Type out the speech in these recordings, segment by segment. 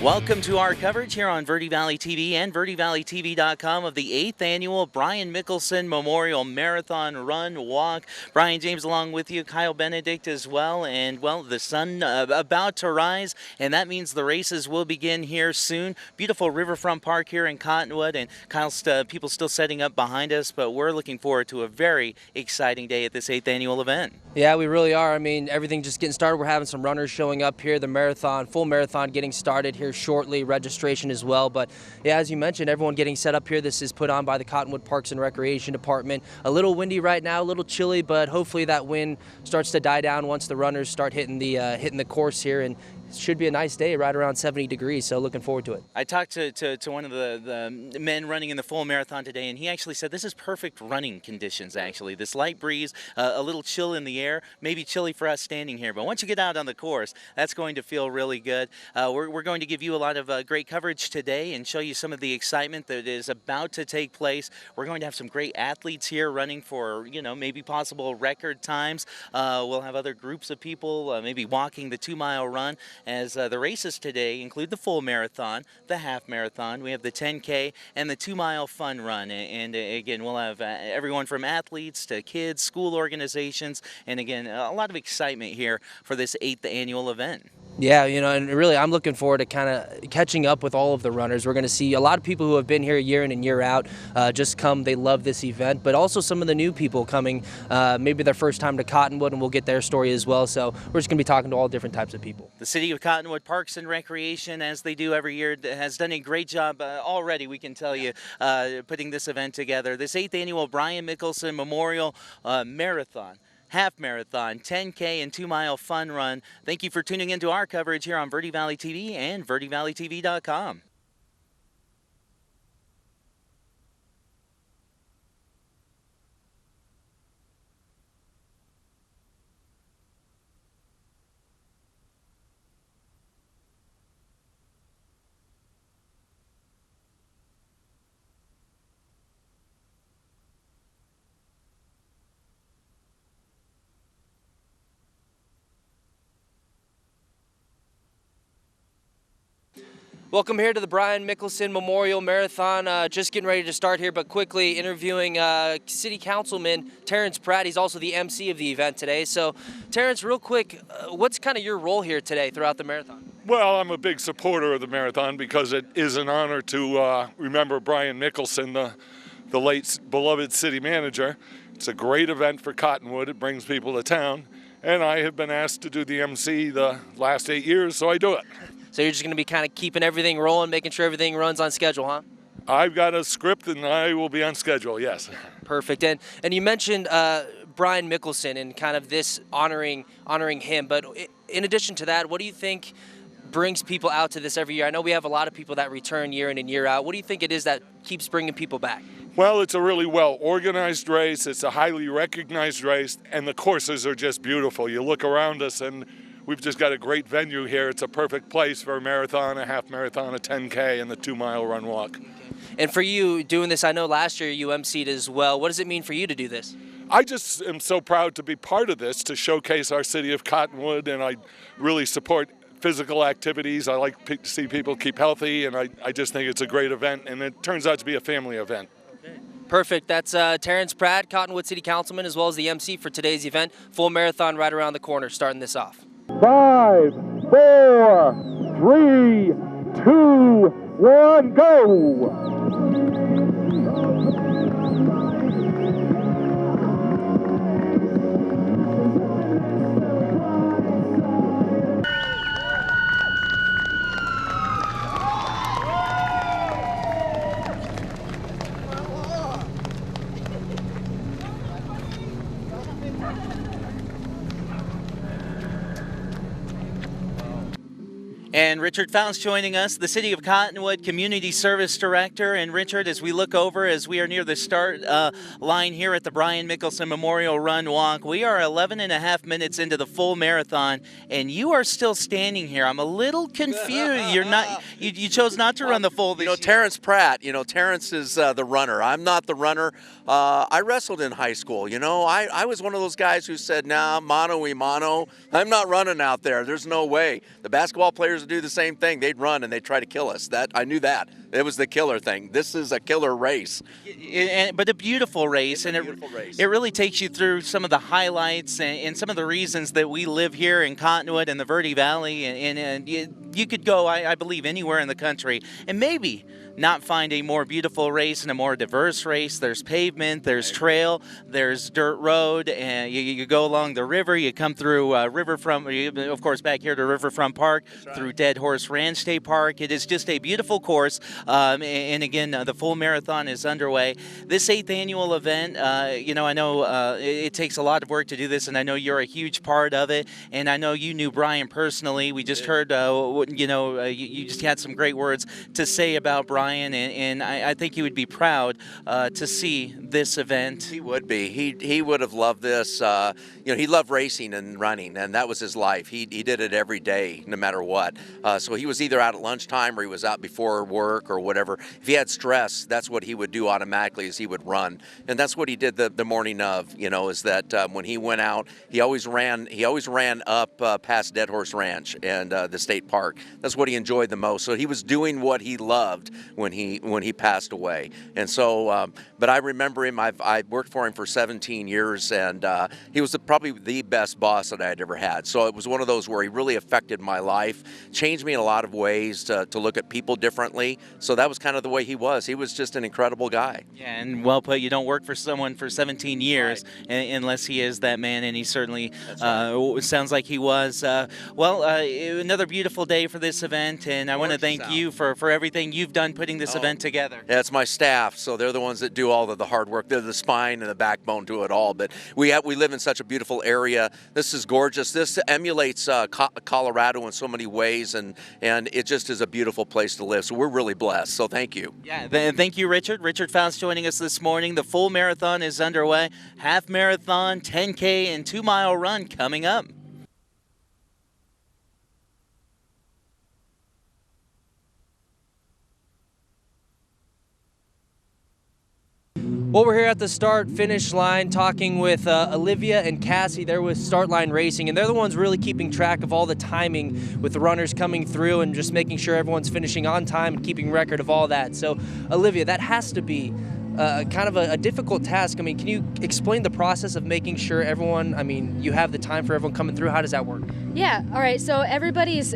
Welcome to our coverage here on Vvtv TV and Vvtv.com of the 8th annual Brian Mickelson Memorial Marathon Run Walk. Brian James along with you, Kyle Benedict as well, and well, the sun about to rise, and that means the races will begin here soon. Beautiful riverfront park here in Cottonwood, and Kyle's people still setting up behind us, but we're looking forward to a very exciting day at this 8th annual event. Yeah, we really are. I mean, everything just getting started. We're having some runners showing up here. The marathon, full marathon getting started here shortly, registration as well. But yeah, as you mentioned, everyone getting set up here. This is put on by the Cottonwood Parks and Recreation Department. A little windy right now, a little chilly, but hopefully that wind starts to die down once the runners start hitting the course here, and it should be a nice day, right around 70 degrees, so looking forward to it. I talked to one of the men running in the full marathon today, and he actually said this is perfect running conditions, actually. This light breeze, a little chill in the air, maybe chilly for us standing here, but once you get out on the course, that's going to feel really good. We're going to give you a lot of great coverage today and show you some of the excitement that is about to take place. We're going to have some great athletes here running for, maybe possible record times. We'll have other groups of people maybe walking the 2-mile run, as the races today include the full marathon, the half marathon, we have the 10K, and the 2-mile fun run. And again, we'll have everyone from athletes to kids, school organizations, and again, a lot of excitement here for this 8th annual event. Yeah, and really I'm looking forward to kind of catching up with all of the runners. We're going to see a lot of people who have been here year in and year out just come. They love this event, but also some of the new people coming, maybe their first time to Cottonwood, and we'll get their story as well. So we're just going to be talking to all different types of people. The City of Cottonwood Parks and Recreation, as they do every year, has done a great job already, we can tell you, putting this event together. This 8th annual Brian Mickelson Memorial Marathon, half marathon, 10K, and 2-mile fun run. Thank you for tuning into our coverage here on Vvtv and Vvtv.com. Welcome here to the Brian Mickelson Memorial Marathon. Just getting ready to start here, but quickly interviewing City Councilman Terrence Pratt. He's also the MC of the event today. So, Terrence, real quick, what's kind of your role here today throughout the marathon? Well, I'm a big supporter of the marathon because it is an honor to remember Brian Mickelson, the late beloved city manager. It's a great event for Cottonwood. It brings people to town, and I have been asked to do the MC the last 8 years, so I do it. So you're just going to be kind of keeping everything rolling, making sure everything runs on schedule, huh? I've got a script, and I will be on schedule, yes. Perfect. And you mentioned Brian Mickelson and kind of this honoring him, but in addition to that, what do you think brings people out to this every year? I know we have a lot of people that return year in and year out. What do you think it is that keeps bringing people back? Well, it's a really well-organized race. It's a highly recognized race, and the courses are just beautiful. You look around us, and we've just got a great venue here. It's a perfect place for a marathon, a half marathon, a 10K, and the 2-mile run walk. And for you doing this, I know last year you emceed as well. What does it mean for you to do this? I just am so proud to be part of this, to showcase our city of Cottonwood, and I really support physical activities. I like to see people keep healthy, and I just think it's a great event, and it turns out to be a family event. Perfect. That's Terrence Pratt, Cottonwood City Councilman, as well as the MC for today's event. Full marathon right around the corner, starting this off. 5, 4, 3, 2, 1, go! And Richard Founts joining us, the City of Cottonwood Community Service Director. And Richard, as we look over, as we are near the start line here at the Brian Mickelson Memorial Run Walk, we are 11.5 minutes into the full marathon, and you are still standing here. I'm a little confused. You're not. You chose not to run the full this year. Terrence Pratt. Terrence is the runner. I'm not the runner. I wrestled in high school. I was one of those guys who said, "Nah, mano y mano. I'm not running out there. There's no way." The basketball players to do the same thing. They'd run and they'd try to kill us. That I knew that. It was the killer thing. This is a killer race. But a beautiful race, and Beautiful race. it really takes you through some of the highlights and some of the reasons that we live here in Cottonwood and the Verde Valley, and you could go, I believe, anywhere in the country, and maybe not find a more beautiful race and a more diverse race. There's pavement, there's trail, there's dirt road, and you go along the river, you come through Riverfront, of course, back here to Riverfront Park, through Dead Horse Ranch State Park. It is just a beautiful course, and again, the full marathon is underway. This 8th annual event, I know it takes a lot of work to do this, and I know you're a huge part of it, and I know you knew Brian personally. We just heard, you just had some great words to say about Brian, and I think he would be proud to see this event. He would be. He would have loved this. He loved racing and running, and that was his life. He did it every day, no matter what. So he was either out at lunchtime or he was out before work or whatever. If he had stress, that's what he would do automatically, is he would run. And that's what he did the morning of, is that when he went out, he always ran up past Dead Horse Ranch and the state park. That's what he enjoyed the most. So he was doing what he loved when he passed away. And so, but I remember him. I worked for him for 17 years, and he was probably the best boss that I had ever had. So it was one of those where he really affected my life, changed me in a lot of ways to look at people differently. So that was kind of the way he was. He was just an incredible guy. Yeah, and well put. You don't work for someone for 17 years unless he is that man, and he certainly sounds like he was. Another beautiful day for this event, and I want to thank you for everything you've done putting this event together. Yeah, it's my staff, so they're the ones that do all of the hard work. They're the spine and the backbone to it all. But we live in such a beautiful area. This is gorgeous. This emulates Colorado in so many ways, and it just is a beautiful place to live. So we're really blessed. So thank you. Yeah, thank you, Richard. Richard Faust joining us this morning. The full marathon is underway. Half marathon, 10K, and 2-mile run coming up. Well, we're here at the start-finish line talking with Olivia and Cassie. They're with Start Line Racing, and they're the ones really keeping track of all the timing with the runners coming through and just making sure everyone's finishing on time and keeping record of all that. So, Olivia, that has to be kind of a difficult task. I mean, can you explain the process of making sure you have the time for everyone coming through? How does that work? Yeah, all right, so everybody's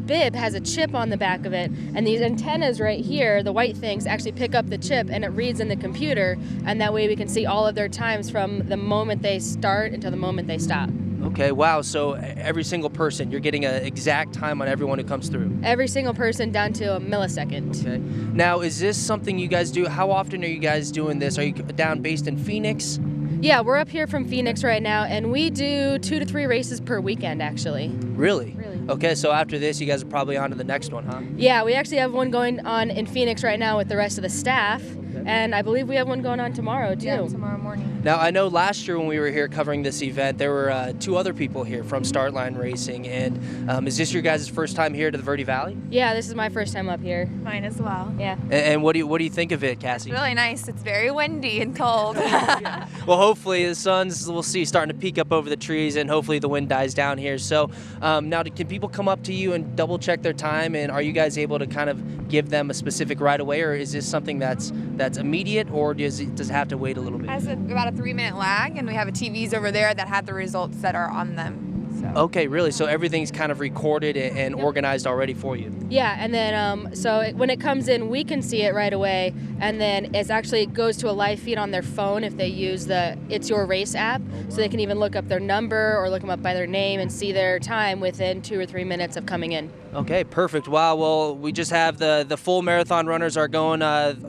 bib has a chip on the back of it, and these antennas right here, the white things, actually pick up the chip, and it reads in the computer, and that way we can see all of their times from the moment they start until the moment they stop. Okay, wow, so every single person, you're getting an exact time on everyone who comes through? Every single person down to a millisecond. Okay. Now, is this something you guys do? How often are you guys doing this? Are you down based in Phoenix? Yeah, we're up here from Phoenix right now, and we do 2 to 3 races per weekend, actually. Really? Really. Okay, so after this, you guys are probably on to the next one, huh? Yeah, we actually have one going on in Phoenix right now with the rest of the staff, and I believe we have one going on tomorrow, too. Yeah, tomorrow morning. Now, I know last year when we were here covering this event, there were 2 other people here from Start Line Racing, and is this your guys' first time here to the Verde Valley? Yeah, this is my first time up here. Mine as well. Yeah. And what do you think of it, Cassie? It's really nice. It's very windy and cold. Well, hopefully the sun's, we'll see, starting to peek up over the trees, and hopefully the wind dies down here. So now, can people come up to you and double check their time, and are you guys able to kind of give them a specific right away, or is this something that's immediate, or does it have to wait a little bit? Has about a 3-minute lag, and we have TVs over there that have the results that are on them. So. Okay, really? So everything's kind of recorded and organized already for you? Yeah, and then so when it comes in, we can see it right away, and then it goes to a live feed on their phone if they use the It's Your Race app, so they can even look up their number or look them up by their name and see their time within 2 or 3 minutes of coming in. Okay, perfect. Wow, well, we just have the full marathon runners are going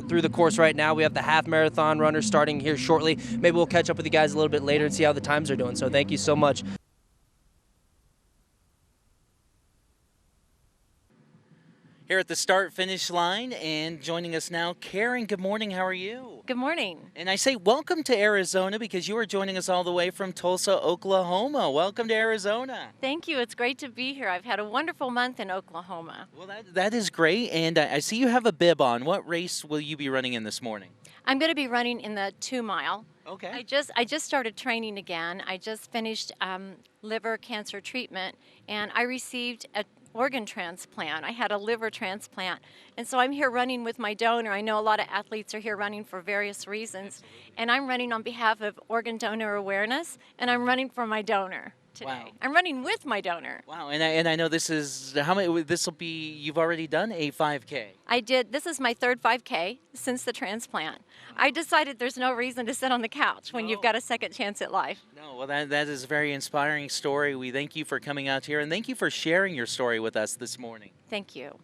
through the course right now. We have the half marathon runners starting here shortly. Maybe we'll catch up with you guys a little bit later and see how the times are doing. So thank you so much. Here at the start-finish line, and joining us now, Karen. Good morning. How are you? Good morning. And I say welcome to Arizona because you are joining us all the way from Tulsa, Oklahoma. Welcome to Arizona. Thank you. It's great to be here. I've had a wonderful month in Oklahoma. Well, that is great. And I see you have a bib on. What race will you be running in this morning? I'm going to be running in the 2-mile. Okay. I just started training again. I just finished liver cancer treatment, and I received organ transplant. I had a liver transplant. And so I'm here running with my donor. I know a lot of athletes are here running for various reasons. And I'm running on behalf of organ donor awareness, and I'm running for my donor today. Wow. I'm running with my donor. Wow, and I know this is how many. This will be. You've already done a 5K. I did. This is my third 5K since the transplant. I decided there's no reason to sit on the couch when you've got a second chance at life. No, well, that is a very inspiring story. We thank you for coming out here, and thank you for sharing your story with us this morning. Thank you.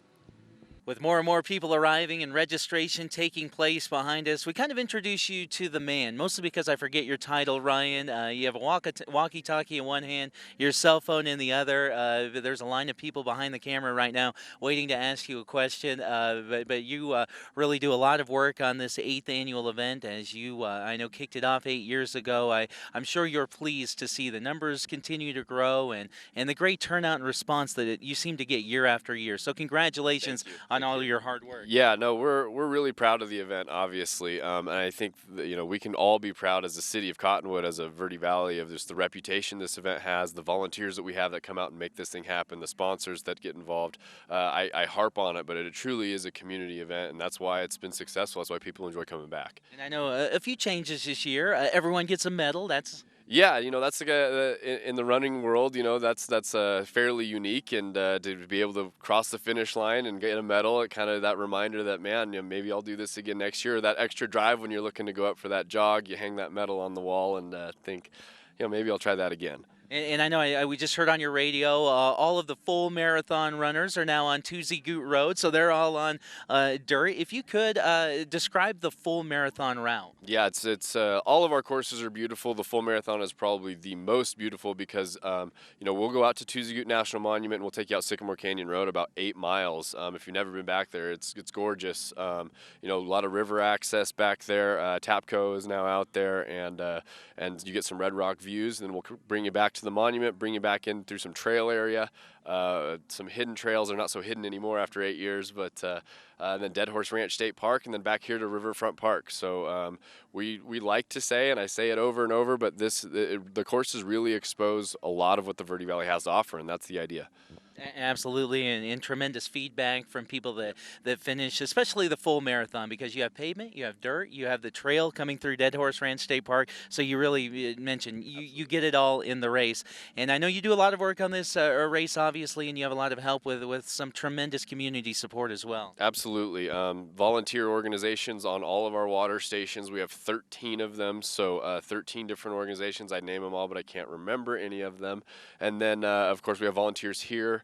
With more and more people arriving and registration taking place behind us, we kind of introduce you to the man, mostly because I forget your title, Ryan. You have a walkie-talkie in one hand, your cell phone in the other. There's a line of people behind the camera right now waiting to ask you a question, but you really do a lot of work on this 8th annual event, as you, I know, kicked it off 8 years ago. I'm sure you're pleased to see the numbers continue to grow and the great turnout and response that you seem to get year after year. So congratulations on all your hard work. Yeah, no, we're really proud of the event, obviously, and I think that, we can all be proud as the city of Cottonwood, as a Verde Valley, of just the reputation this event has, the volunteers that we have that come out and make this thing happen, the sponsors that get involved. I harp on it, but it truly is a community event, and that's why it's been successful. That's why people enjoy coming back. And I know a few changes this year. Everyone gets a medal. That's Yeah, that's like in the running world, that's fairly unique, and to be able to cross the finish line and get a medal, kind of that reminder that, man, maybe I'll do this again next year. That extra drive when you're looking to go up for that jog, you hang that medal on the wall and think, maybe I'll try that again. And I know we just heard on your radio, all of the full marathon runners are now on Tuesday Goot Road, so they're all on dirt. If you could describe the full marathon route. Yeah, it's all of our courses are beautiful. The full marathon is probably the most beautiful because we'll go out to Tuesday Goot National Monument and we'll take you out Sycamore Canyon Road, about 8 miles. If you've never been back there, it's gorgeous. A lot of river access back there. Tapco is now out there, and you get some Red Rock views. And then we'll bring you back to the monument, bring you back in through some trail area, some hidden trails. Are not so hidden anymore after 8 years, but and then Dead Horse Ranch State Park, and then back here to Riverfront Park. So we like to say, and I say it over and over, but the courses really expose a lot of what the Verde Valley has to offer, and that's the idea. Absolutely, and tremendous feedback from people that finish, especially the full marathon, because you have pavement, you have dirt, you have the trail coming through Dead Horse Ranch State Park, so you really mentioned you get it all in the race. And I know you do a lot of work on this race, obviously, and you have a lot of help with some tremendous community support as well. Absolutely. Volunteer organizations on all of our water stations. We have 13 of them, so 13 different organizations. I'd name them all, but I can't remember any of them. And then, of course, we have volunteers here.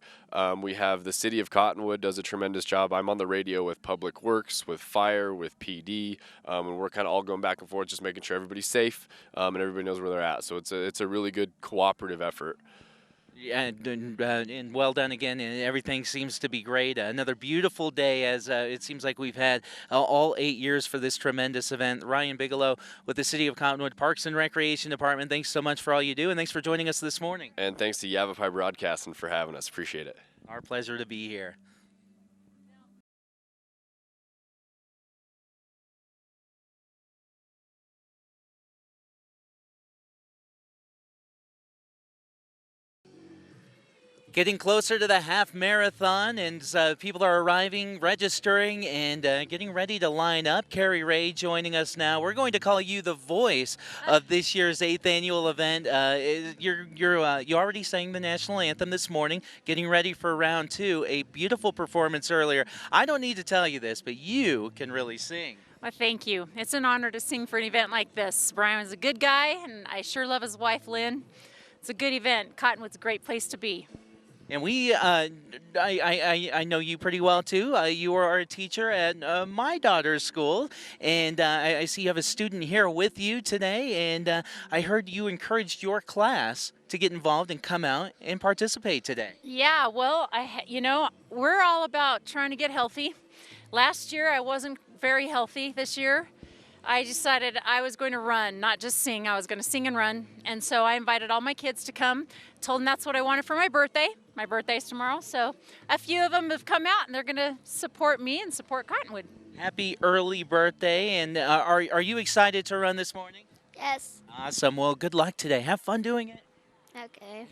We have the city of Cottonwood does a tremendous job. I'm on the radio with Public Works, with Fire, with PD, and we're kind of all going back and forth, just making sure everybody's safe and everybody knows where they're at. So it's a really good cooperative effort. Yeah, and well done again, and everything seems to be great. Another beautiful day, as it seems like we've had all 8 years for this tremendous event. Ryan Bigelow with the City of Cottonwood Parks and Recreation Department, thanks so much for all you do, and thanks for joining us this morning. And thanks to Vvtv Broadcasting for having us. Appreciate it. Our pleasure to be here. Getting closer to the half marathon, and people are arriving, registering, and getting ready to line up. Carrie Ray joining us now. We're going to call you the voice of this year's 8th annual event. You already sang the national anthem this morning, getting ready for round 2. A beautiful performance earlier. I don't need to tell you this, but you can really sing. Well, thank you. It's an honor to sing for an event like this. Brian was a good guy, and I sure love his wife, Lynn. It's a good event. Cottonwood's a great place to be. And I know you pretty well too. You are a teacher at my daughter's school, and I see you have a student here with you today. And I heard you encouraged your class to get involved and come out and participate today. Yeah, well, we're all about trying to get healthy. Last year I wasn't very healthy. This year I decided I was going to run, not just sing. I was going to sing and run. And so I invited all my kids to come, told them that's what I wanted for my birthday. My birthday's tomorrow. So a few of them have come out, and they're going to support me and support Cottonwood. Happy early birthday. And are you excited to run this morning? Yes. Awesome. Well, good luck today. Have fun doing it. Okay.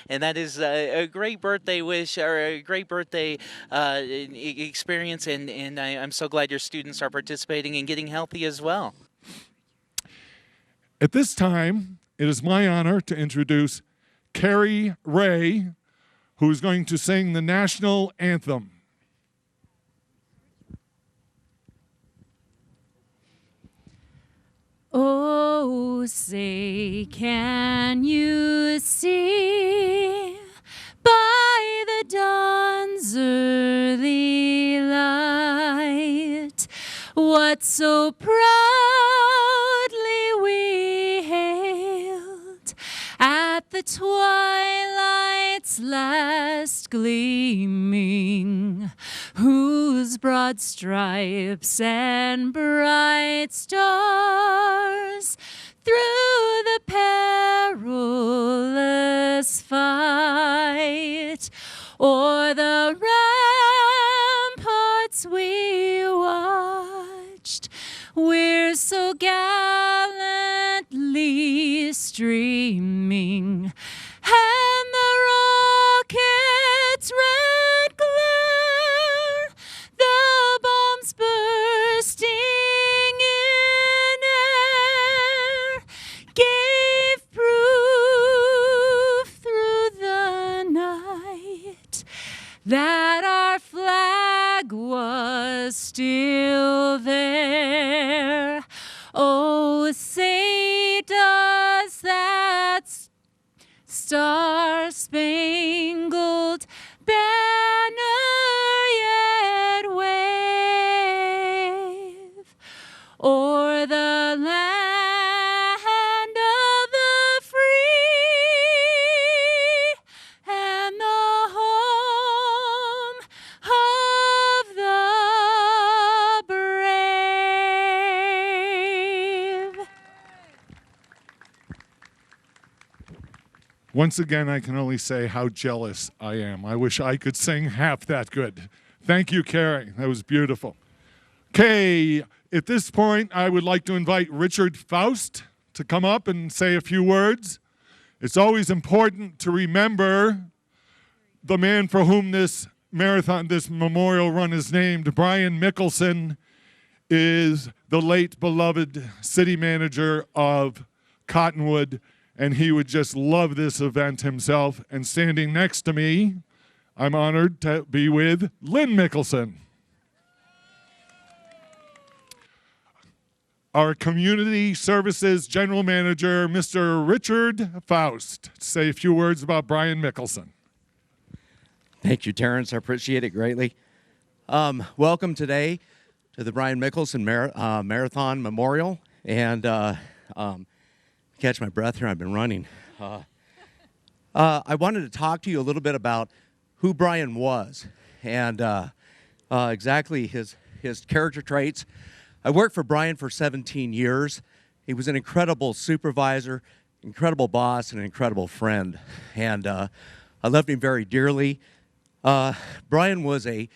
And that is a great birthday wish or a great birthday experience, and I'm so glad your students are participating and getting healthy as well. At this time, it is my honor to introduce Carrie Ray, who is going to sing the national anthem. Oh, say, can you see by the dawn's early light what so proudly we hailed at the twilight's last gleaming, whose broad stripes and bright stars through the perilous fight o'er the ramparts we watched, we're so gallantly streaming, and the rocket's red glare, the bombs bursting in air, gave proof through the night that our flag was still there. Oh, say does that star-spangled banner yet wave o'er the land of the free and the home of the brave? Once again, I can only say how jealous I am. I wish I could sing half that good. Thank you, Carrie. That was beautiful. Okay, at this point, I would like to invite Richard Faust to come up and say a few words. It's always important to remember the man for whom this marathon, this memorial run is named. Brian Mickelson is the late beloved city manager of Cottonwood, and he would just love this event himself. And standing next to me, I'm honored to be with Lynn Mickelson. Our Community Services General Manager, Mr. Richard Faust, to say a few words about Brian Mickelson. Thank you, Terrence. I appreciate it greatly. Welcome today to the Brian Mickelson Marathon Memorial. And catch my breath here, I've been running. I wanted to talk to you a little bit about who Brian was and exactly his character traits. I worked for Brian for 17 years. He was an incredible supervisor, incredible boss, and an incredible friend. And I loved him very dearly. Brian was a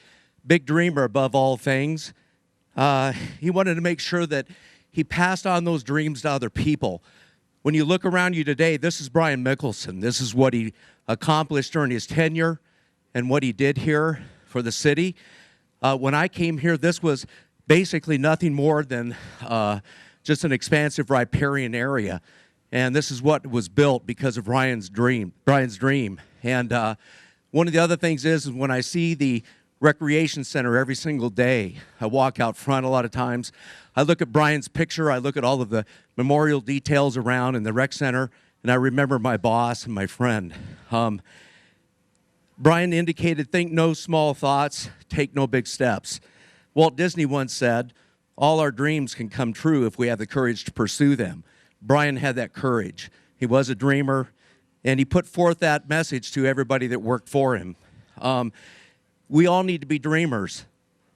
big dreamer above all things. He wanted to make sure that he passed on those dreams to other people. When you look around you today, this is Brian Mickelson. This is what he accomplished during his tenure and what he did here for the city. When I came here, this was basically nothing more than just an expansive riparian area. And this is what was built because of Brian's dream. And one of the other things is when I see the recreation center every single day, I walk out front a lot of times, I look at Brian's picture, I look at all of the memorial details around in the rec center, and I remember my boss and my friend. Brian indicated, think no small thoughts, take no big steps. Walt Disney once said, all our dreams can come true if we have the courage to pursue them. Brian had that courage. He was a dreamer, and he put forth that message to everybody that worked for him. We all need to be dreamers.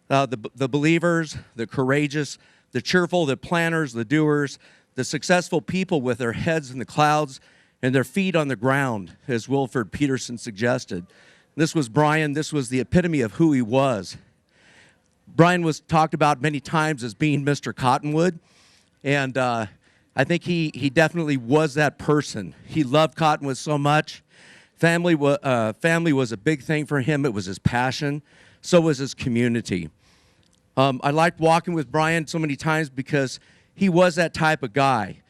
The believers, the courageous, the cheerful, the planners, the doers, the successful people with their heads in the clouds and their feet on the ground, as Wilford Peterson suggested. This was Brian. This was the epitome of who he was. Brian was talked about many times as being Mr. Cottonwood, and I think he definitely was that person. He loved Cottonwood so much. Family was a big thing for him. It was his passion. So was his community. I liked walking with Brian so many times because he was that type of guy.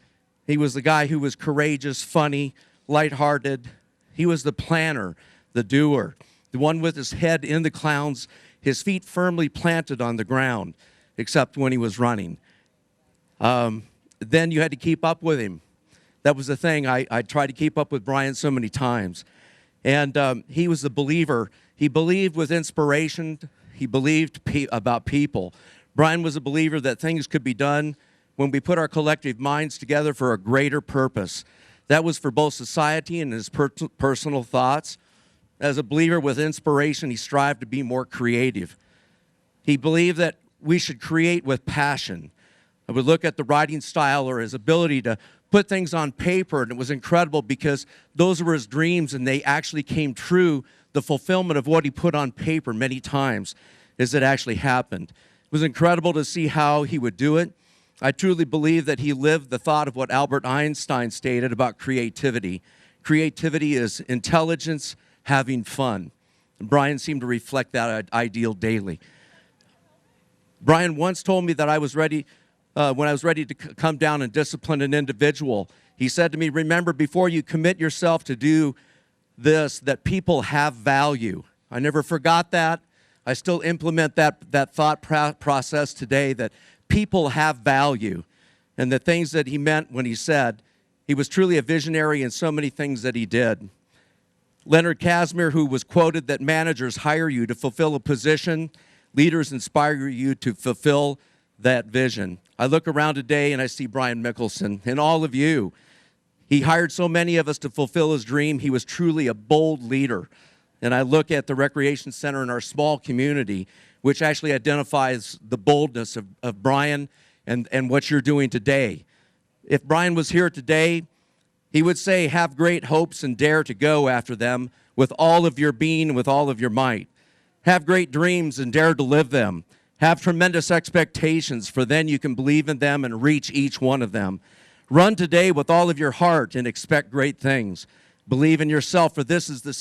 He was the guy who was courageous, funny, lighthearted. He was the planner, the doer, the one with his head in the clouds, his feet firmly planted on the ground, except when he was running. Then you had to keep up with him. That was the thing. I tried to keep up with Brian so many times. And he was a believer. He believed with inspiration. He believed about people. Brian was a believer that things could be done when we put our collective minds together for a greater purpose. That was for both society and his personal thoughts. As a believer with inspiration, he strived to be more creative. He believed that we should create with passion. I would look at the writing style or his ability to put things on paper, and it was incredible because those were his dreams, and they actually came true. The fulfillment of what he put on paper many times as it actually happened. It was incredible to see how he would do it. I truly believe that he lived the thought of what Albert Einstein stated about creativity. Creativity is intelligence having fun. And Brian seemed to reflect that ideal daily. Brian once told me that I was ready, when I was ready to come down and discipline an individual, he said to me, remember, before you commit yourself to do this, that people have value. I never forgot that. I still implement that thought process today, that people have value. And the things that he meant when he said, he was truly a visionary in so many things that he did. Leonard Casimir, who was quoted that managers hire you to fulfill a position, leaders inspire you to fulfill that vision. I look around today and I see Brian Mickelson and all of you. He hired so many of us to fulfill his dream. He was truly a bold leader. And I look at the recreation center in our small community, which actually identifies the boldness of Brian and what you're doing today. If Brian was here today, he would say, have great hopes and dare to go after them with all of your being and with all of your might. Have great dreams and dare to live them. Have tremendous expectations, for then you can believe in them and reach each one of them. Run today with all of your heart and expect great things. Believe in yourself, for this is the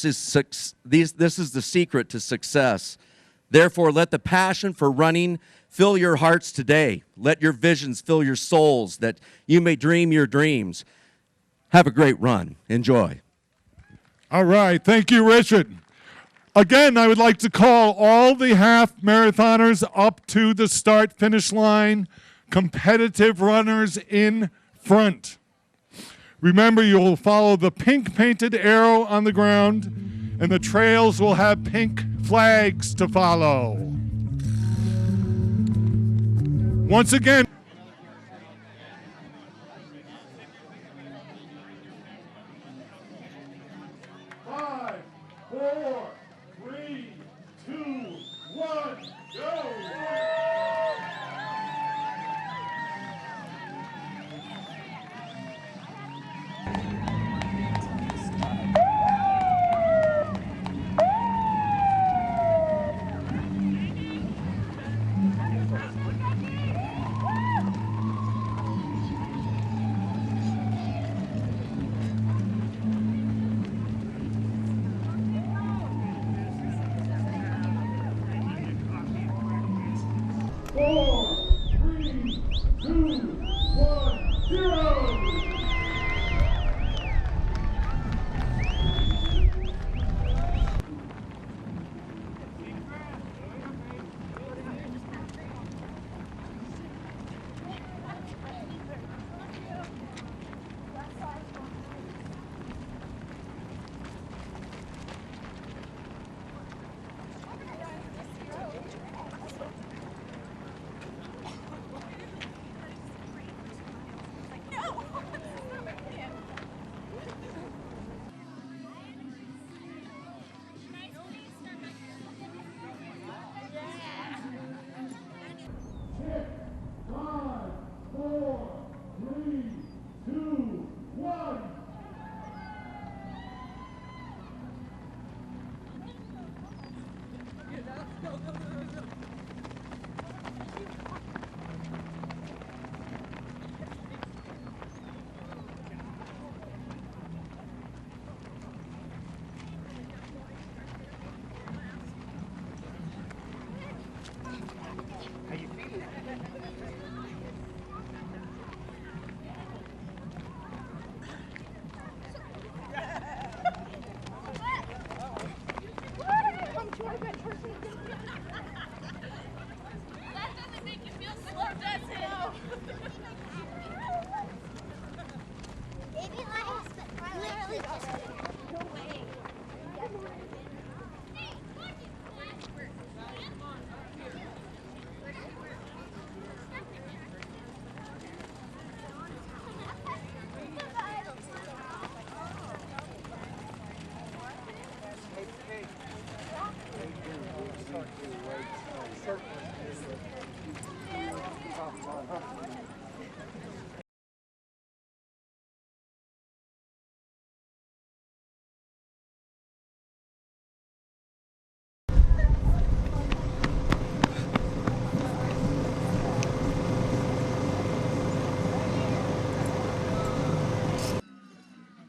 secret to success. Therefore, let the passion for running fill your hearts today. Let your visions fill your souls, that you may dream your dreams. Have a great run. Enjoy. All right. Thank you, Richard. Again, I would like to call all the half marathoners up to the start-finish line. Competitive runners in front. Remember, you'll follow the pink painted arrow on the ground, and the trails will have pink flags to follow. Once again, 5, 4, 3, 2, 1, go!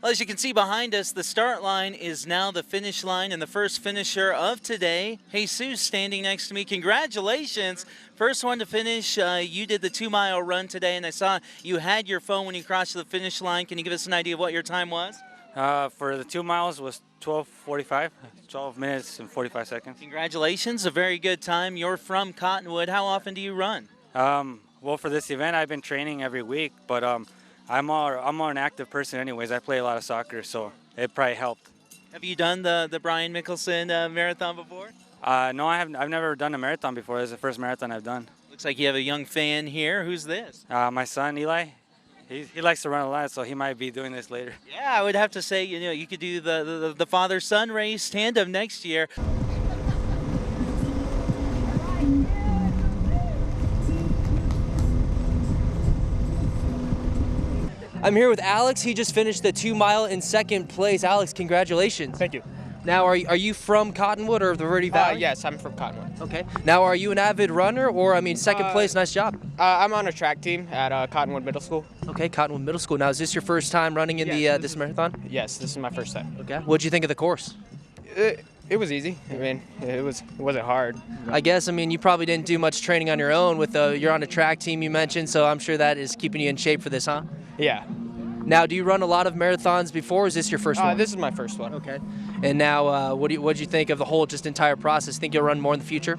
Well, as you can see behind us, the start line is now the finish line, and the first finisher of today, Jesus, standing next to me. Congratulations. First one to finish. You did the 2-mile run today, and I saw you had your phone when you crossed the finish line. Can you give us an idea of what your time was? For the 2 miles was 12:45, 12 minutes and 45 seconds. Congratulations, a very good time. You're from Cottonwood. How often do you run? Well, for this event, I've been training every week, but I'm more an active person anyways. I play a lot of soccer, so it probably helped. Have you done the Brian Mickelson marathon before? No, I haven't. I've never done a marathon before. This is the first marathon I've done. Looks like you have a young fan here. Who's this? My son, Eli. He likes to run a lot, so he might be doing this later. Yeah, I would have to say, you could do the father-son race tandem next year. I'm here with Alex. He just finished the 2-mile in second place. Alex, congratulations. Thank you. Now, are you from Cottonwood or the Verde Valley? Yes, I'm from Cottonwood. Okay. Now, are you an avid runner or, second place? Nice job. I'm on a track team at Cottonwood Middle School. Okay, Cottonwood Middle School. Now, is this your first time running in this marathon? Yes, this is my first time. Okay. What'd you think of the course? It was easy. I mean, it wasn't hard. I guess, you probably didn't do much training on your own with you're on a track team you mentioned, so I'm sure that is keeping you in shape for this, huh? Yeah. Now, do you run a lot of marathons before, or is this your first one? This is my first one. Okay. And now, what'd you think of the whole entire process? Think you'll run more in the future?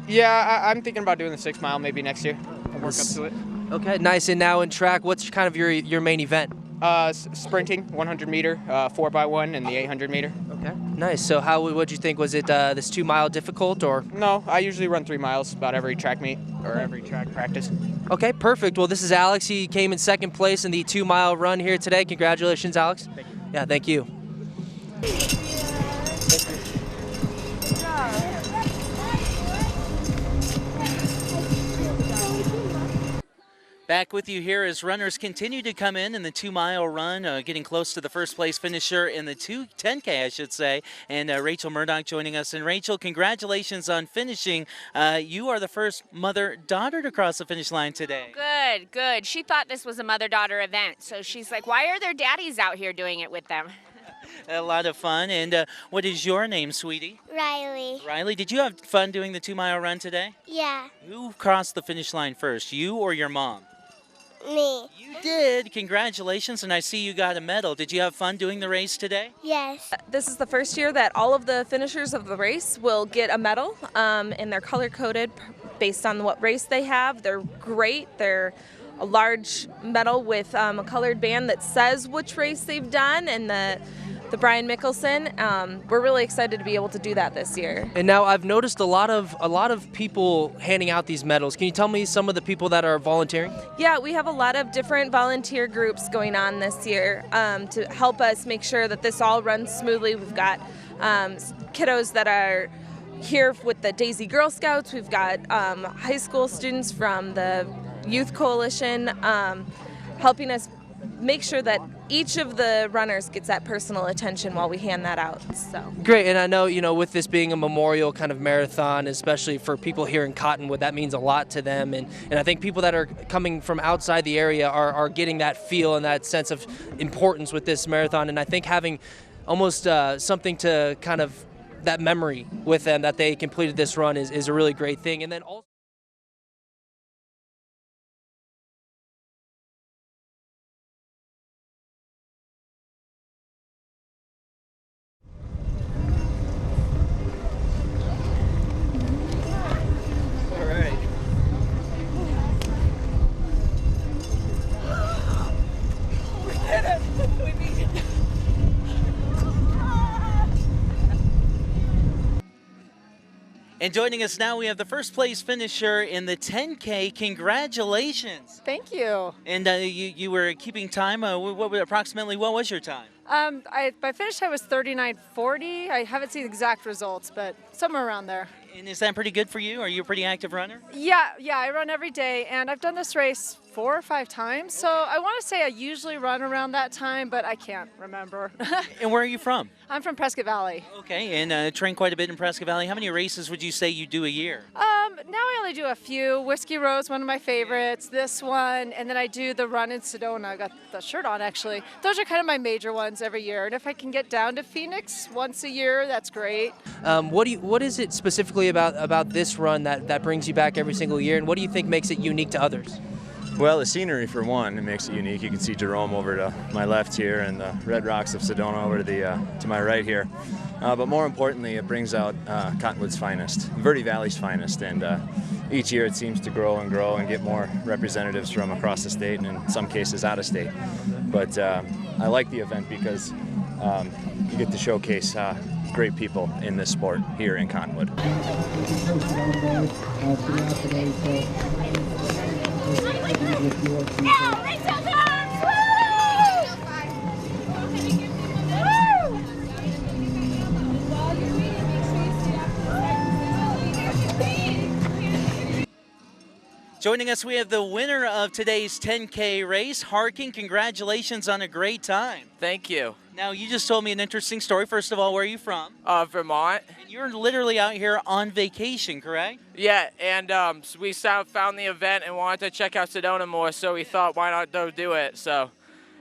Yeah, I'm thinking about doing the 6 mile maybe next year. I'll work up to it. Okay, nice. And now in track, what's kind of your main event? Sprinting, 100 meter, 4x1, and the 800 meter. Okay, nice. So what'd you think? Was it this 2-mile difficult or? No, I usually run 3 miles about every track meet or every track practice. Okay, perfect. Well, this is Alex. He came in second place in the 2-mile run here today. Congratulations, Alex. Thank you. Yeah, thank you. Back with you here as runners continue to come in the 2-mile run, getting close to the first place finisher in the 10K, I should say. And Rachel Murdoch joining us. And Rachel, congratulations on finishing. You are the first mother-daughter to cross the finish line today. Good. She thought this was a mother-daughter event, so she's like, why are their daddies out here doing it with them? A lot of fun. And what is your name, sweetie? Riley. Riley, did you have fun doing the 2-mile run today? Yeah. Who crossed the finish line first, you or your mom? Me. You did. Congratulations, and I see you got a medal. Did you have fun doing the race today? Yes. This is the first year that all of the finishers of the race will get a medal, and they're color-coded based on what race they have. They're great. They're a large medal with a colored band that says which race they've done, and the Brian Mickelson. We're really excited to be able to do that this year. And now I've noticed a lot of people handing out these medals. Can you tell me some of the people that are volunteering? Yeah, we have a lot of different volunteer groups going on this year to help us make sure that this all runs smoothly. We've got kiddos that are here with the Daisy Girl Scouts. We've got high school students from the Youth Coalition helping us make sure that each of the runners gets that personal attention while we hand that out. So Great, and I know, with this being a memorial kind of marathon, especially for people here in Cottonwood, that means a lot to them. And I think people that are coming from outside the area are getting that feel and that sense of importance with this marathon. And I think having almost something to kind of that memory with them that they completed this run is a really great thing. And then also And joining us now, we have the first place finisher in the 10K. Congratulations. Thank you. And you were keeping time. Approximately what was your time? My finish time was 39:40. I haven't seen exact results, but somewhere around there. And is that pretty good for you? Are you a pretty active runner? Yeah, I run every day, and I've done this race 4 or 5 times. So I want to say I usually run around that time, but I can't remember. And where are you from? I'm from Prescott Valley. Okay, and train quite a bit in Prescott Valley. How many races would you say you do a year? Now I only do a few. Whiskey Row's one of my favorites, this one, and then I do the run in Sedona. I got the shirt on, actually. Those are kind of my major ones every year. And if I can get down to Phoenix once a year, that's great. What is it specifically about this run that brings you back every single year, and what do you think makes it unique to others? Well, the scenery, for one, it makes it unique. You can see Jerome over to my left here and the red rocks of Sedona over to my right here. But more importantly, it brings out Cottonwood's finest, Verde Valley's finest, and each year it seems to grow and get more representatives from across the state and in some cases out of state. But I like the event because you get to showcase great people in this sport here in Cottonwood. Joining us, we have the winner of today's 10K race. Harkin, congratulations on a great time. Thank you. Now, you just told me an interesting story. First of all, where are you from? Vermont. And you're literally out here on vacation, correct? Yeah, and so we found the event and wanted to check out Sedona more, so we thought, why not go do it? So,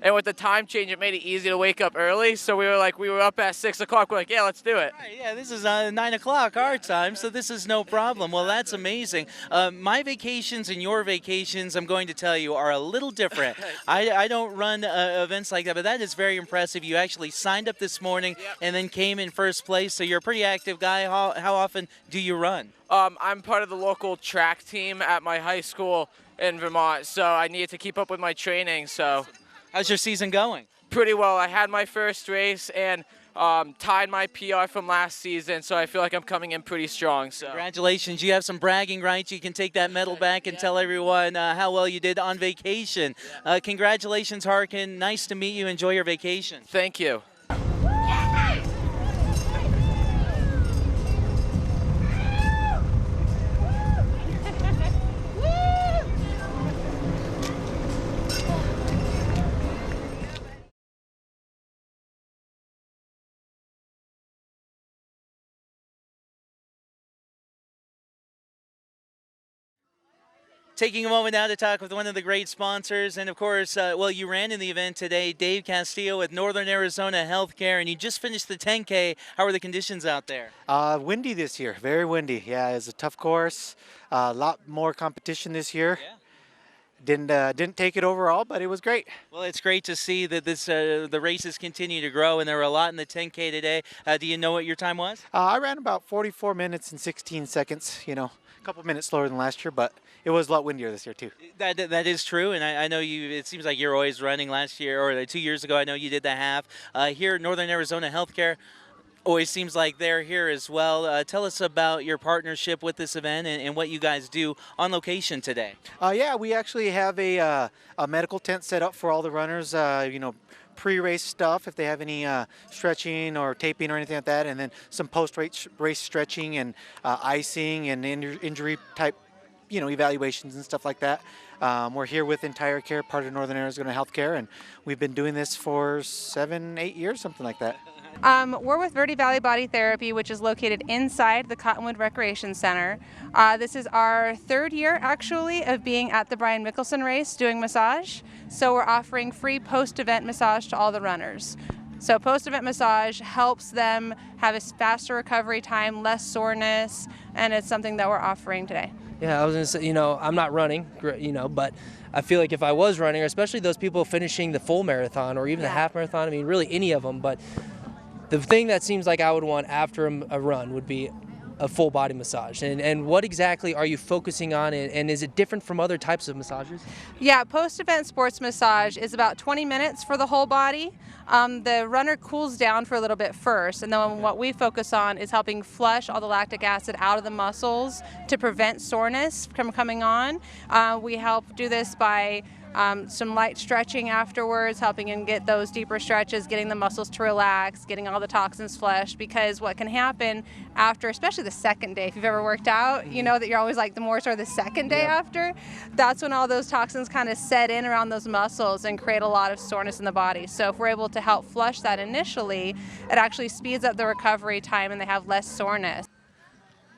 and with the time change, it made it easy to wake up early. So we were up at 6 o'clock. We're like, yeah, let's do it. Right, yeah, this is 9 o'clock our time, so this is no problem. Well, that's amazing. My vacations and your vacations, I'm going to tell you, are a little different. I don't run events like that, but that is very impressive. You actually signed up this morning and then came in first place, so you're a pretty active guy. How often do you run? I'm part of the local track team at my high school in Vermont, so I needed to keep up with my training. So, how's your season going? Pretty well. I had my first race and tied my PR from last season, so I feel like I'm coming in pretty strong. So, congratulations. You have some bragging rights. You can take that medal back and tell everyone how well you did on vacation. Congratulations, Harkin. Nice to meet you. Enjoy your vacation. Thank you. Taking a moment now to talk with one of the great sponsors, and of course, well, you ran in the event today, Dave Castillo with Northern Arizona Healthcare, and you just finished the 10K. How are the conditions out there? Windy this year, very windy. Yeah, it's a tough course. A lot more competition this year. Yeah. Didn't take it overall, but it was great. Well, it's great to see that the races continue to grow, and there were a lot in the 10K today. Do you know what your time was? I ran about 44 minutes and 16 seconds. You know, a couple minutes slower than last year, but it was a lot windier this year too. That is true, and I know you. It seems like you're always running. Last year or 2 years ago, I know you did the half. Here at Northern Arizona Healthcare, always seems like they're here as well. Tell us about your partnership with this event and what you guys do on location today. Yeah, we actually have a medical tent set up for all the runners. You know, pre-race stuff if they have any stretching or taping or anything like that, and then some post-race stretching and icing and injury type, you know, evaluations and stuff like that. We're here with Entire Care, part of Northern Arizona Healthcare, and we've been doing this for 7-8 years, something like that. We're with Verde Valley Body Therapy, which is located inside the Cottonwood Recreation Center. This is our 3rd year, actually, of being at the Brian Mickelson race doing massage. So we're offering free post-event massage to all the runners. So post-event massage helps them have a faster recovery time, less soreness, and it's something that we're offering today. Yeah, I was going to say, you know, I'm not running, you know, but I feel like if I was running, or especially those people finishing the full marathon or even the half marathon, I mean, really any of them, but the thing that seems like I would want after a run would be a full body massage. And what exactly are you focusing on, and is it different from other types of massages? Yeah, post-event sports massage is about 20 minutes for the whole body. The runner cools down for a little bit first, and then what we focus on is helping flush all the lactic acid out of the muscles to prevent soreness from coming on. We help do this by some light stretching afterwards, helping him get those deeper stretches, getting the muscles to relax, getting all the toxins flushed, because what can happen after, especially the second day, if you've ever worked out, you know that you're always like the more sort of the second day after, that's when all those toxins kind of set in around those muscles and create a lot of soreness in the body. So if we're able to help flush that initially, it actually speeds up the recovery time and they have less soreness.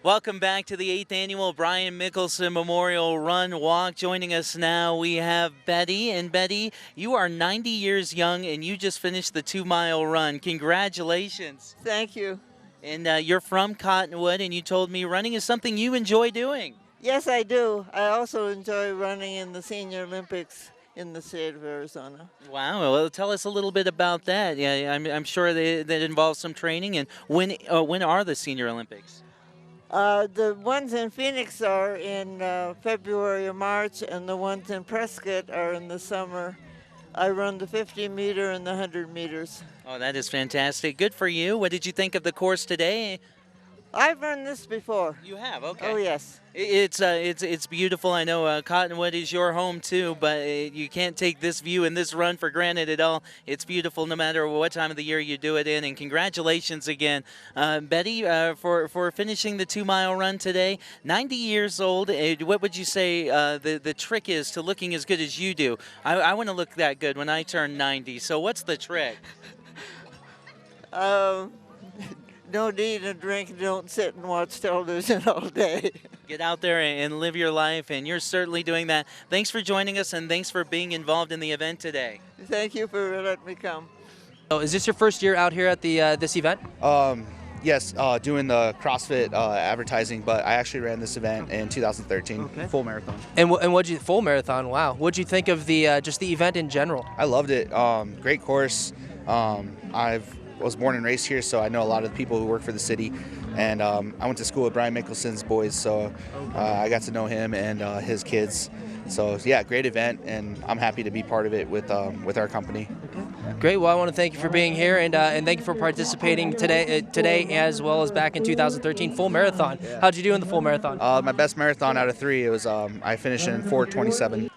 Welcome back to the 8th Annual Brian Mickelson Memorial Run Walk. Joining us now, we have Betty. And Betty, you are 90 years young, and you just finished the 2-mile run. Congratulations. Thank you. And you're from Cottonwood, and you told me running is something you enjoy doing. Yes, I do. I also enjoy running in the Senior Olympics in the state of Arizona. Wow. Well, tell us a little bit about that. Yeah, I'm sure that involves some training. And when are the Senior Olympics? The ones in Phoenix are in February or March, and the ones in Prescott are in the summer. I run the 50-meter and the 100 meters. Oh, that is fantastic. Good for you. What did you think of the course today? I've run this before. You have? Okay. Oh, yes. It's beautiful. I know Cottonwood is your home too, but you can't take this view and this run for granted at all. It's beautiful no matter what time of the year you do it in. And congratulations again, Betty, for finishing the 2-mile run today. 90 years old. What would you say the trick is to looking as good as you do? I want to look that good when I turn 90. So what's the trick? Don't eat and drink, don't sit and watch television all day. Get out there and live your life, and you're certainly doing that. Thanks for joining us, and thanks for being involved in the event today. Thank you for letting me come. So is this your first year out here at the this event? Yes, doing the CrossFit advertising, but I actually ran this event in 2013, full marathon. And what'd you full marathon? Wow. What'd you think of the just the event in general? I loved it. Great course. I was born and raised here, so I know a lot of the people who work for the city. And I went to school with Brian Mickelson's boys, so I got to know him and his kids. So yeah, great event, and I'm happy to be part of it with our company. Great. Well, I want to thank you for being here, and thank you for participating today as well as back in 2013 full marathon. How'd you do in the full marathon? My best marathon out of 3. It was I finished in 4:27.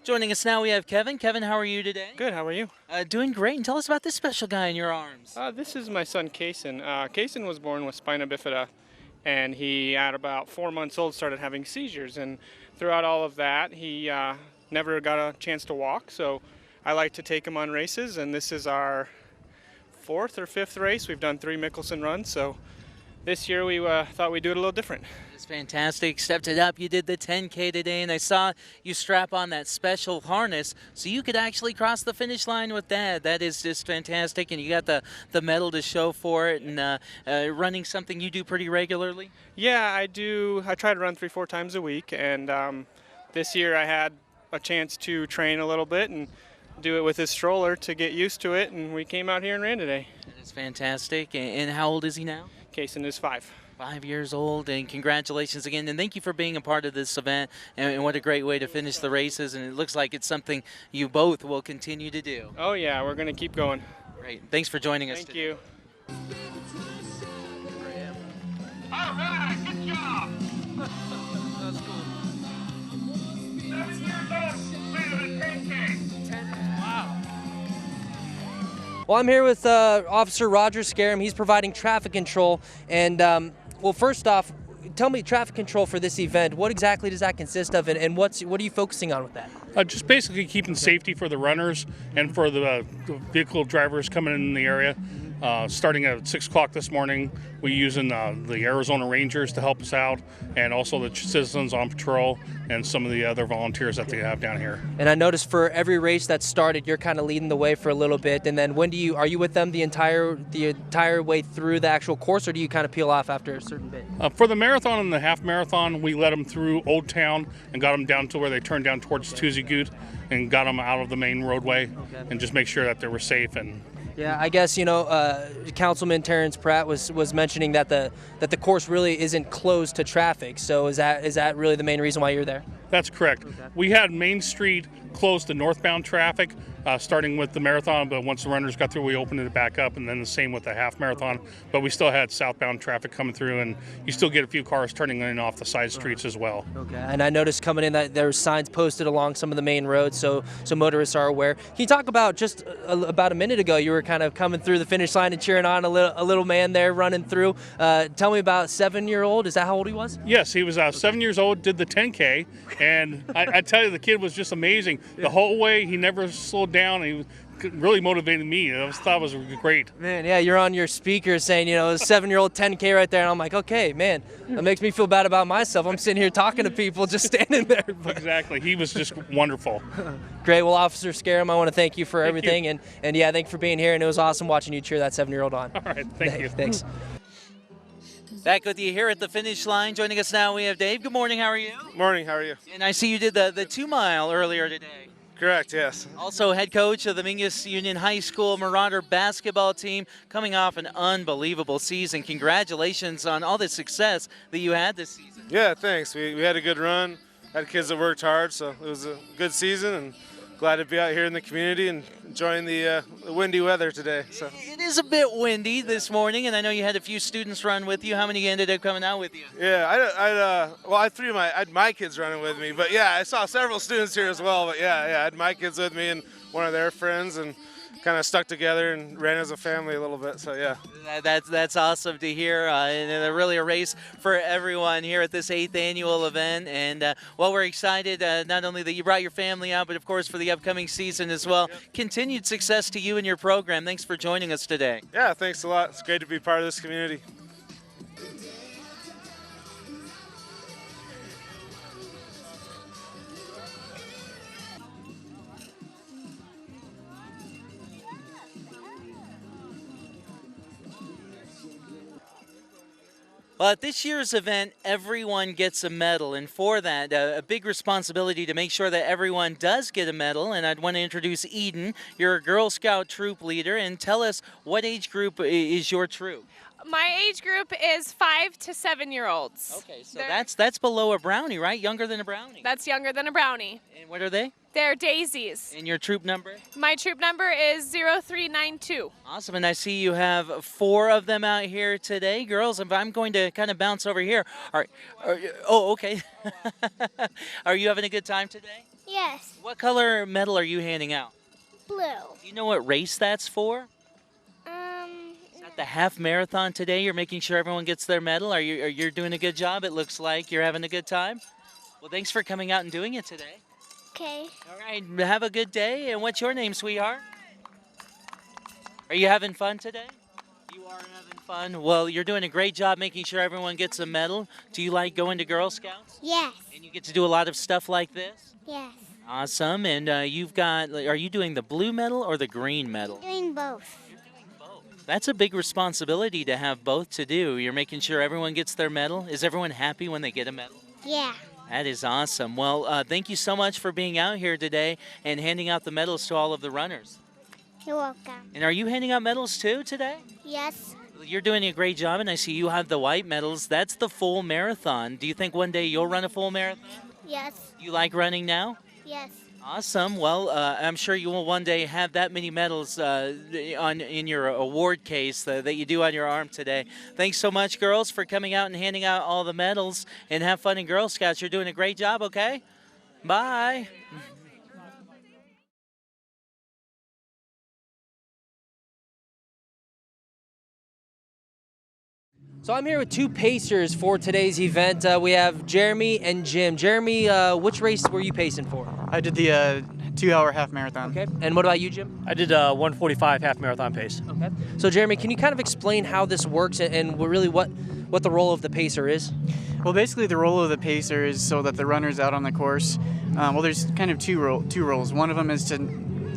Joining us now, we have Kevin. Kevin, how are you today? Good, how are you? Doing great. And tell us about this special guy in your arms. This is my son, Kaysen. Kaysen was born with spina bifida, and he, at about 4 months old, started having seizures. And throughout all of that, he never got a chance to walk. So I like to take him on races, and this is our 4th or 5th race. We've done 3 Mickelson runs, so this year we thought we'd do it a little different. It's fantastic. Stepped it up. You did the 10K today, and I saw you strap on that special harness so you could actually cross the finish line with that. That is just fantastic, and you got the medal to show for it. And running something you do pretty regularly? Yeah, I do. I try to run 3-4 times a week, and this year I had a chance to train a little bit and do it with his stroller to get used to it, and we came out here and ran today. It's fantastic. And how old is he now? Kaysen is 5. 5 years old, and congratulations again, and thank you for being a part of this event, and what a great way to finish the races, and it looks like it's something you both will continue to do. Oh yeah, we're going to keep going. Great. Thanks for joining us Thank today. you. All right, good job. That's cool. 7 years old, completed a 10K. Wow. Well, I'm here with Officer Roger Scarum. He's providing traffic control. And, well, first off, tell me traffic control for this event. What exactly does that consist of, and what are you focusing on with that? Just basically keeping safety for the runners and for the vehicle drivers coming in the area. Starting at 6 o'clock this morning, we're using the Arizona Rangers to help us out, and also the citizens on patrol and some of the other volunteers that they have down here. And I noticed for every race that started, you're kind of leading the way for a little bit. And then are you with them the entire way through the actual course, or do you kind of peel off after a certain bit? For the marathon and the half marathon, we led them through Old Town and got them down to where they turned down towards Tuesday and got them out of the main roadway and just make sure that they were safe. And yeah, I guess, Councilman Terrence Pratt was mentioning that the course really isn't closed to traffic. So is that really the main reason why you're there? That's correct. Okay. We had Main Street closed to northbound traffic, starting with the marathon, but once the runners got through, we opened it back up, and then the same with the half marathon. But we still had southbound traffic coming through, and you still get a few cars turning in off the side streets as well. Okay. And I noticed coming in that there were signs posted along some of the main roads, so motorists are aware. Can you talk about just about a minute ago, you were kind of coming through the finish line and cheering on a little man there running through. Tell me about 7-year-old. Is that how old he was? Yes, he was 7 years old, did the 10K, and I tell you, the kid was just amazing. The whole way, he never slowed down. He really motivated me. I thought it was great. Man, yeah, you're on your speaker saying, a 7-year-old 10K right there, and I'm like, okay, man, that makes me feel bad about myself. I'm sitting here talking to people, just standing there. Exactly. He was just wonderful. Great. Well, Officer Scarum, I want to thank you for everything, and yeah, thank you for being here, and it was awesome watching you cheer that 7-year-old on. All right, thank you. Thanks. Back with you here at the finish line. Joining us now, we have Dave. Good morning. How are you? Morning. How are you? And I see you did the 2-mile earlier today. Correct, yes. Also head coach of the Mingus Union High School Marauder basketball team, coming off an unbelievable season. Congratulations on all the success that you had this season. Yeah, thanks. We had a good run, had kids that worked hard, so it was a good season, and glad to be out here in the community and enjoying the windy weather today. So it is a bit windy this morning, and I know you had a few students run with you. How many ended up coming out with you? Yeah, I had my kids running with me, but yeah, I saw several students here as well. But yeah, I had my kids with me and one of their friends, and kind of stuck together and ran as a family a little bit. So yeah, that's awesome to hear, and really a race for everyone here at this 8th annual event. And well, we're excited not only that you brought your family out, but of course for the upcoming season as well. Yep. Continued success to you and your program. Thanks for joining us today. Yeah, thanks a lot. It's great to be part of this community. Well, at this year's event, everyone gets a medal, and for that, a big responsibility to make sure that everyone does get a medal. And I'd want to introduce Eden. You're a Girl Scout troop leader, and tell us, what age group is your troop? My age group is 5 to 7-year-olds. Okay, so that's below a brownie, right? Younger than a brownie. That's younger than a brownie. And what are they? They're daisies. And your troop number? My troop number is 0392. Awesome, and I see you have 4 of them out here today. Girls, if I'm going to kind of bounce over here. Oh, okay. Are you having a good time today? Yes. What color medal are you handing out? Blue. Do you know what race that's for? The half marathon today. You're making sure everyone gets their medal. Are you doing a good job? It looks like you're having a good time. Well, thanks for coming out and doing it today. Okay. All right. Have a good day. And what's your name, sweetheart? Are you having fun today? You are having fun. Well, you're doing a great job making sure everyone gets a medal. Do you like going to Girl Scouts? Yes. And you get to do a lot of stuff like this? Yes. Awesome. And are you doing the blue medal or the green medal? Doing both. That's a big responsibility to have both to do. You're making sure everyone gets their medal. Is everyone happy when they get a medal? Yeah. That is awesome. Well, thank you so much for being out here today and handing out the medals to all of the runners. You're welcome. And are you handing out medals too today? Yes. You're doing a great job, and I see you have the white medals. That's the full marathon. Do you think one day you'll run a full marathon? Yes. You like running now? Yes. Awesome. Well, I'm sure you will one day have that many medals in your award case that you do on your arm today. Thanks so much, girls, for coming out and handing out all the medals. And have fun in Girl Scouts. You're doing a great job, okay? Bye. So I'm here with 2 pacers for today's event. We have Jeremy and Jim. Jeremy, which race were you pacing for? I did the 2-hour half marathon. Okay. And what about you, Jim? I did a 1:45 half marathon pace. Okay. So Jeremy, can you kind of explain how this works and really what the role of the pacer is? Well, basically the role of the pacer is so that the runners out on the course, there's kind of two roles. One of them is